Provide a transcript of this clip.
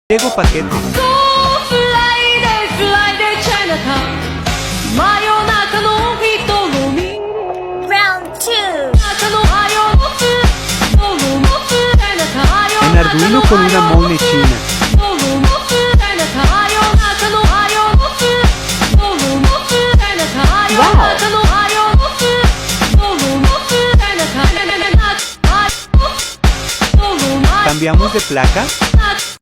Llegó paquete. Round 2. En Arduino con una mole china. ¿Cambiamos de placa?